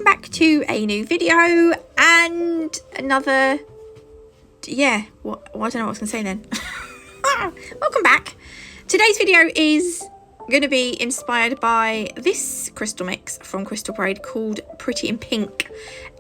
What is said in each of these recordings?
back to a new video and another, I don't know what I was gonna say then. Welcome back. Today's video is going to be inspired by this crystal mix from Crystal Parade called Pretty in Pink.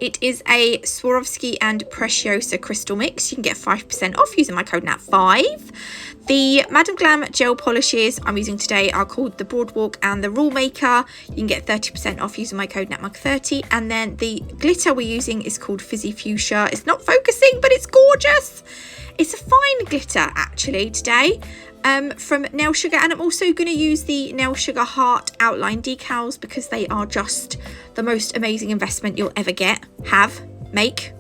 It is a Swarovski and Preciosa crystal mix. You can get 5% off using my code NAT5. The Madam Glam gel polishes I'm using today are called the Boardwalk and the Rule Maker. You can get 30% off using my code NATMUG30. And then the glitter we're using is called Fizzy Fuchsia. It's not focusing, but it's gorgeous. It's a fine glitter actually today. From Nail Sugar, and I'm also going to use the Nail Sugar Heart outline decals because they are just the most amazing investment you'll ever make,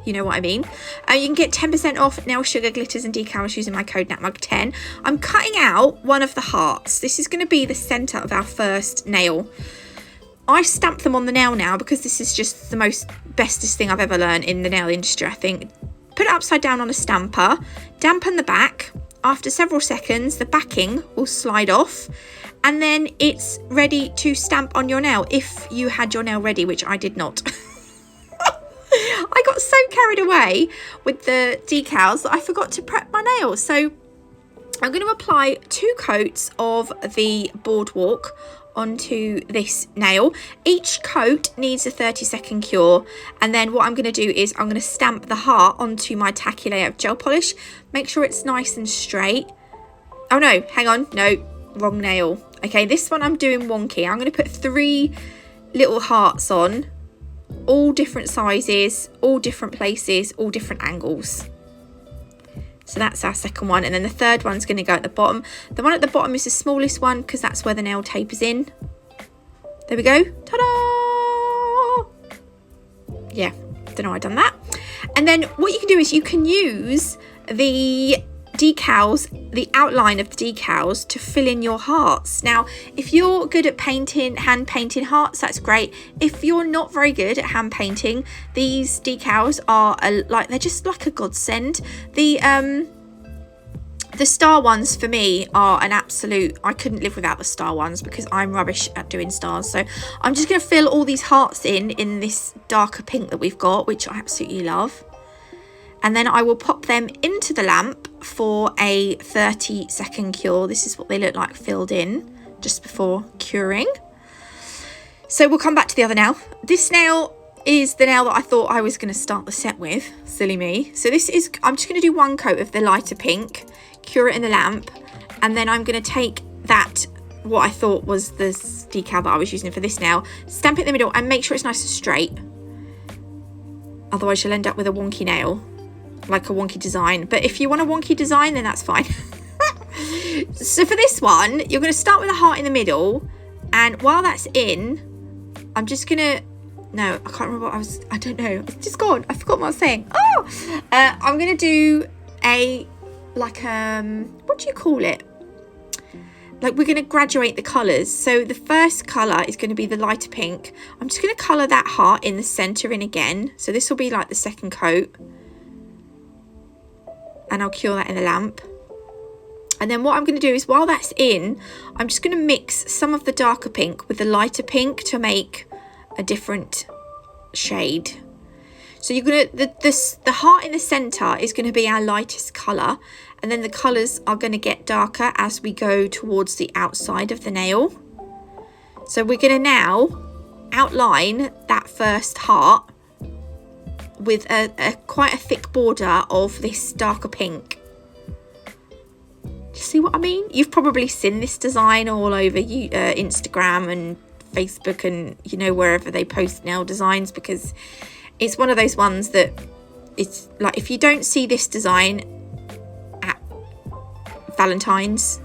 you know what I mean. You can get 10% off Nail Sugar glitters and decals using my code NATMUG10. I'm cutting out one of the hearts. This is going to be the center of our first nail. I stamp them on the nail now because this is just the bestest thing I've ever learned in the nail industry, I think. Put it upside down on a stamper, dampen the back. After several seconds, the backing will slide off and then it's ready to stamp on your nail if you had your nail ready, which I did not. I got so carried away with the decals that I forgot to prep my nails. So I'm going to apply 2 coats of the Boardwalk onto this nail. Each coat needs a 30-second cure, and then what I'm going to do is I'm going to stamp the heart onto my tacky layer of gel polish. Make sure it's nice and straight. Oh no, hang on, no, wrong nail. Okay, this one I'm doing wonky. I'm going to put 3 little hearts on, all different sizes, all different places, all different angles. So that's our second one, and then the third one's going to go at the bottom. The one at the bottom is the smallest one because that's where the nail tapers in. There we go. Ta-da! Yeah, don't know why I've done that. And then what you can do is you can use the decals, the outline of the decals, to fill in your hearts. Now, if you're good at hand painting hearts, that's great. If you're not very good at hand painting, these decals are they're just like a godsend. The star ones for me are an absolute, I couldn't live without the star ones because I'm rubbish at doing stars. So I'm just going to fill all these hearts in this darker pink that we've got, which I absolutely love. And then I will pop them into the lamp for a 30-second cure. This is what they look like filled in just before curing. So we'll come back to the other nail. This nail is the nail that I thought I was going to start the set with. Silly me. So this is, I'm just going to do 1 coat of the lighter pink, cure it in the lamp, and then I'm going to take that, what I thought was the decal that I was using for this nail, stamp it in the middle and make sure it's nice and straight. Otherwise you'll end up with a wonky nail, like a wonky design. But if you want a wonky design, then that's fine. So for this one, you're going to start with a heart in the middle, and while that's in, I'm just going to, no, I can't remember what I don't know, it's just gone, I forgot what I was saying. I'm going to do a, like, what do you call it? Like, we're going to graduate the colours. So the first colour is going to be the lighter pink. I'm just going to colour that heart in the centre in again. So this will be like the second coat. And I'll cure that in the lamp. And then what I'm going to do is, while that's in, I'm just going to mix some of the darker pink with the lighter pink to make a different shade. So you're going to, the heart in the centre is going to be our lightest colour, and then the colours are going to get darker as we go towards the outside of the nail. So we're going to now outline that first heart with quite a thick border of this darker pink. Do you see what I mean? You've probably seen this design all over Instagram and Facebook and, you know, wherever they post nail designs, because it's one of those ones that it's like, if you don't see this design at Valentines,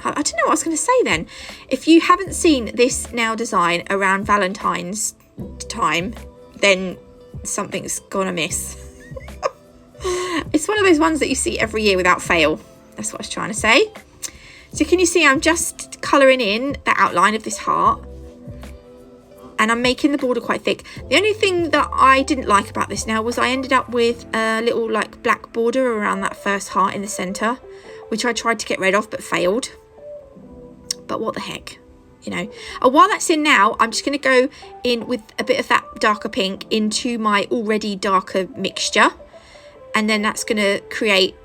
I don't know what I was going to say then. If you haven't seen this nail design around Valentine's time, then something's gonna miss. It's one of those ones that you see every year without fail. That's what I was trying to say. So can you see I'm just colouring in the outline of this heart, and I'm making the border quite thick. The only thing that I didn't like about this now was I ended up with a little like black border around that first heart in the centre, which I tried to get rid of but failed. But what the heck, you know. And while that's in now, I'm just going to go in with a bit of that darker pink into my already darker mixture. And then that's going to create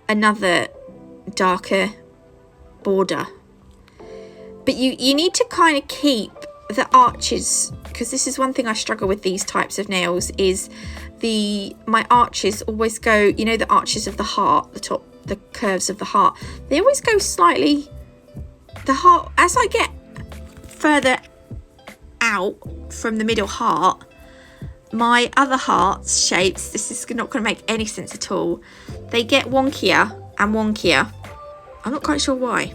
another darker border. But you need to kind of keep the arches, because this is one thing I struggle with these types of nails, is my arches always go, you know, the arches of the heart, the curves of the heart, they always go slightly, the heart, as I get further out from the middle heart, my other heart's shapes, this is not going to make any sense at all, they get wonkier and wonkier. I'm not quite sure why.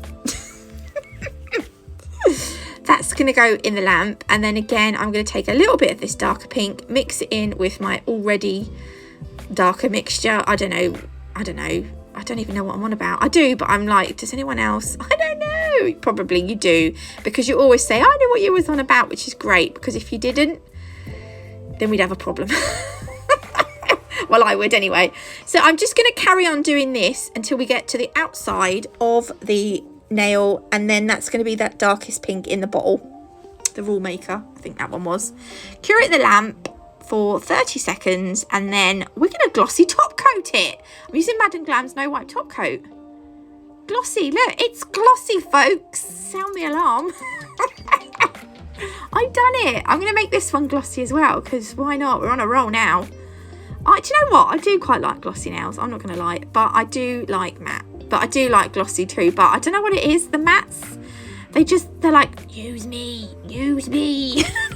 That's going to go in the lamp, and then again I'm going to take a little bit of this darker pink, mix it in with my already darker mixture. I don't even know what I'm on about. I do, but I'm like, does anyone else? I don't know. Probably you do, because you always say, I know what you was on about, which is great, because if you didn't, then we'd have a problem. Well, I would anyway. So I'm just going to carry on doing this until we get to the outside of the nail, and then that's going to be that darkest pink in the bottle, the Rule Maker, I think that one was. Cure it in the lamp for 30 seconds, and then we're going to glossy top coat it. I'm using Madden Glam's No Wipe top coat. Glossy, look, it's glossy, folks. Sound the alarm. I've done it. I'm going to make this one glossy as well, because why not? We're on a roll now. Do you know what? I do quite like glossy nails. I'm not going to lie, but I do like matte. But I do like glossy too. But I don't know what it is. The mattes, they're like, use me.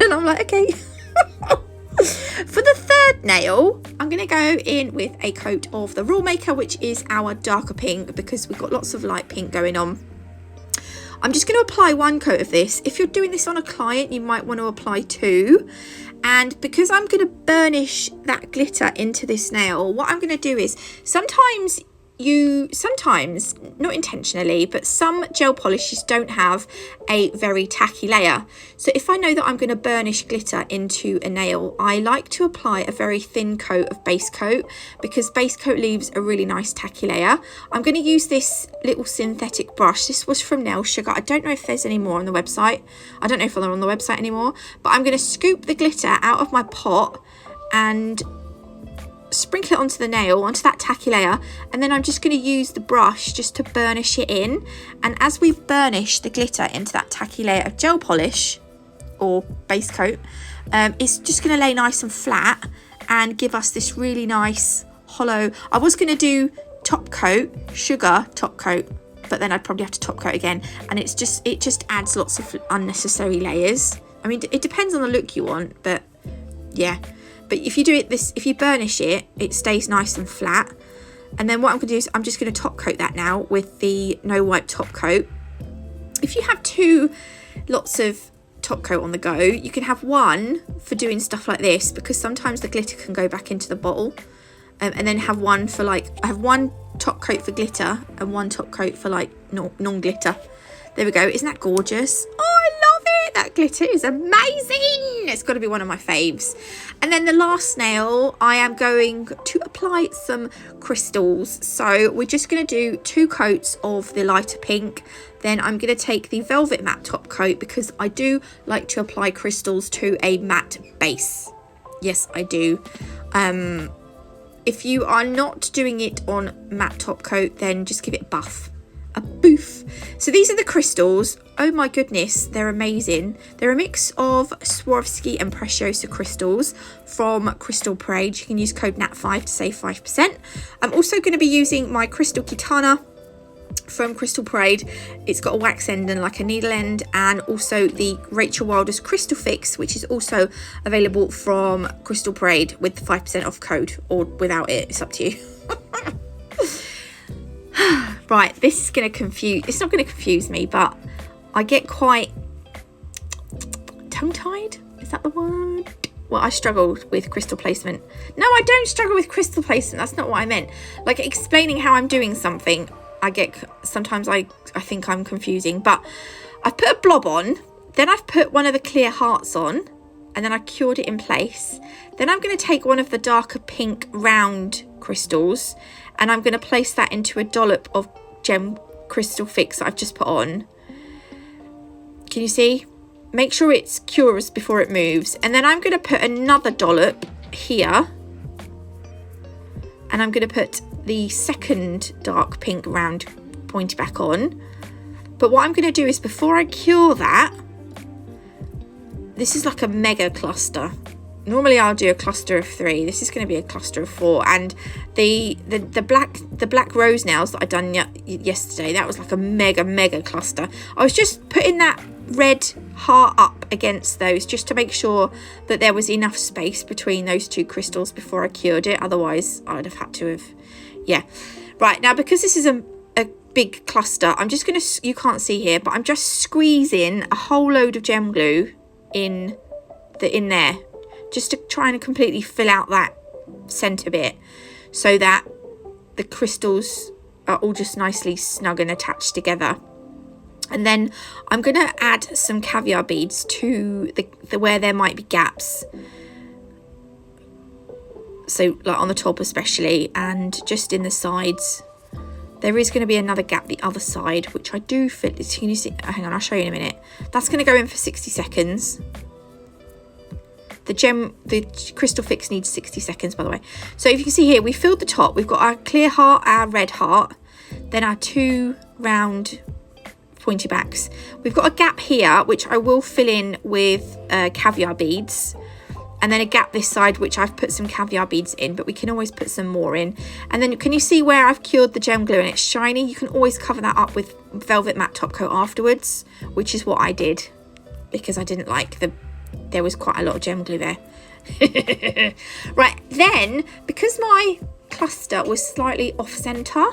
And I'm like, okay. For the third nail, I'm going to go in with a coat of the Rule Maker, which is our darker pink, because we've got lots of light pink going on. I'm just going to apply one coat of this. If you're doing this on a client, you might want to apply two. And because I'm going to burnish that glitter into this nail, what I'm going to do is sometimes, not intentionally, but some gel polishes don't have a very tacky layer. So if I know that I'm going to burnish glitter into a nail, I like to apply a very thin coat of base coat, because base coat leaves a really nice tacky layer. I'm going to use this little synthetic brush. This was from Nail Sugar. I don't know if there's any more on the website. I don't know if they're on the website anymore, but I'm going to scoop the glitter out of my pot and sprinkle it onto the nail, onto that tacky layer, and then I'm just going to use the brush just to burnish it in. And as we burnish the glitter into that tacky layer of gel polish or base coat, it's just going to lay nice and flat and give us this really nice hollow. I was going to do top coat, sugar top coat, but then I'd probably have to top coat again, and it just adds lots of unnecessary layers. I mean, it depends on the look you want, but yeah. But if you do it if you burnish it, it stays nice and flat. And then what I'm going to do is I'm just going to top coat that now with the No Wipe top coat. If you have lots of top coat on the go, you can have one for doing stuff like this, because sometimes the glitter can go back into the bottle. And then have one for I have one top coat for glitter and one top coat for non-glitter. There we go. Isn't that gorgeous? Oh, I love it. That glitter is amazing. It's got to be one of my faves. And then the last nail, I am going to apply some crystals. So we're just going to do 2 coats of the lighter pink. Then I'm going to take the Velvet Matte top coat, because I do like to apply crystals to a matte base. Yes, I do. If you are not doing it on matte top coat, then just give it a boof. So these are the crystals. Oh my goodness, they're amazing. They're a mix of Swarovski and Preciosa crystals from Crystal Parade. You can use code NAT5 to save 5%. I'm also going to be using my Crystal Kitana from Crystal Parade. It's got a wax end and like a needle end, and also the Rachel Wilder's Crystal Fix, which is also available from Crystal Parade with the 5% off code, or without it, it's up to you. Right, this is going to confuse, it's not going to confuse me, but I get quite tongue-tied, is that the word? Well, I struggle with crystal placement. No, I don't struggle with crystal placement, that's not what I meant. Like explaining how I'm doing something, sometimes I think I'm confusing, but I've put a blob on, then I've put one of the clear hearts on, and then I cured it in place. Then I'm going to take one of the darker pink round crystals, and I'm going to place that into a dollop of Gem Crystal Fix that I've just put on. Can you see? Make sure it's cures before it moves. And then I'm going to put another dollop here. And I'm going to put the second dark pink round pointy back on. But what I'm going to do is, before I cure that, this is like a mega cluster. Normally I'll do a cluster of 3. This is going to be a cluster of 4. And the black rose nails that I done yesterday, that was like a mega cluster. I was just putting that red heart up against those just to make sure that there was enough space between those 2 crystals before I cured it. Otherwise I'd have had to have, yeah. Right, now because this is a big cluster, I'm just going to, you can't see here, but I'm just squeezing a whole load of gem glue in there, just to try and completely fill out that centre bit so that the crystals are all just nicely snug and attached together. And then I'm going to add some caviar beads to the where there might be gaps. So like on the top especially, and just in the sides. There is going to be another gap the other side, which I do fit. Can you see? Hang on, I'll show you in a minute. That's going to go in for 60 seconds. The crystal fix needs 60 seconds, by the way. So if you can see here, we filled the top. We've got our clear heart, our red heart, then our 2 round pointy backs. We've got a gap here, which I will fill in with caviar beads. And then a gap this side, which I've put some caviar beads in, but we can always put some more in. And then can you see where I've cured the gem glue and it's shiny? You can always cover that up with velvet matte top coat afterwards, which is what I did because I didn't like there was quite a lot of gem glue there. Right, then because my cluster was slightly off center,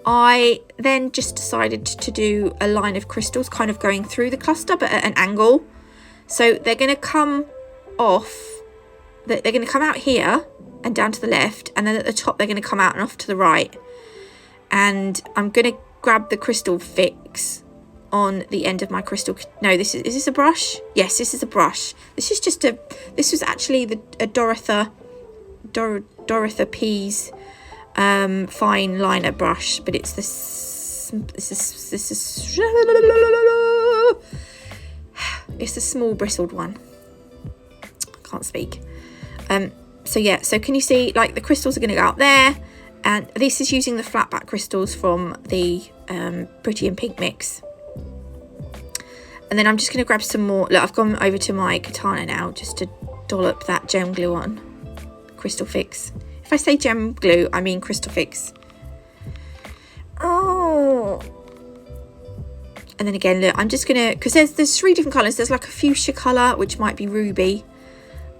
I then just decided to do a line of crystals kind of going through the cluster, but at an angle. So they're going to come off, they're going to come out here and down to the left, and then at the top they're going to come out and off to the right. And I'm going to grab the crystal fix on the end of my crystal. No, is this a brush? Yes, this is a brush. This is just this was actually a Dorotha Pease fine liner brush, but it's it's a small bristled one. Can't speak. So yeah, so can you see, like, the crystals are going to go out there, and this is using the flat back crystals from the Pretty in Pink mix. And then I'm just going to grab some more. Look, I've gone over to my katana now just to dollop that gem glue on. Crystal fix. If I say gem glue, I mean crystal fix. Oh. And then again, look, I'm just going to, because there's 3 different colours. There's like a fuchsia colour, which might be ruby.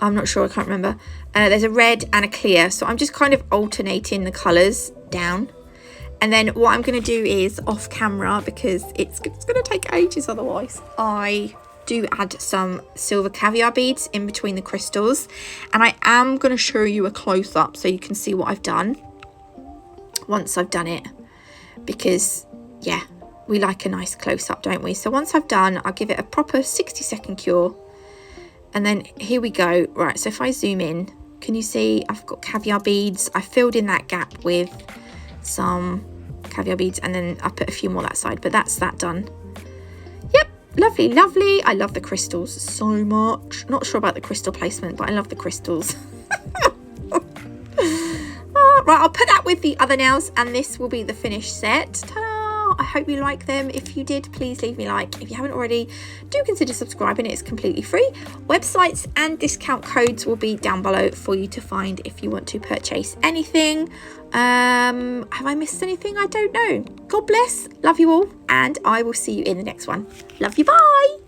I'm not sure, I can't remember. There's a red and a clear. So I'm just kind of alternating the colours down. And then what I'm going to do is off camera, because it's going to take ages otherwise, I do add some silver caviar beads in between the crystals. And I am going to show you a close up so you can see what I've done once I've done it. Because, yeah, we like a nice close up, don't we? So once I've done, I'll give it a proper 60-second cure. And then here we go. Right, so if I zoom in, can you see I've got caviar beads? I filled in that gap with some caviar beads, and then I put a few more that side, but that's that done. Yep, lovely, lovely. I love the crystals so much. Not sure about the crystal placement, but I love the crystals. Right, I'll put that with the other nails, and this will be the finished set. Ta-da! I hope you like them. If you did, please leave me a like. If you haven't already, do consider subscribing. It's completely free. Websites and discount codes will be down below for you to find if you want to purchase anything. Have I missed anything? I don't know. God bless. Love you all, and I will see you in the next one. Love you. Bye.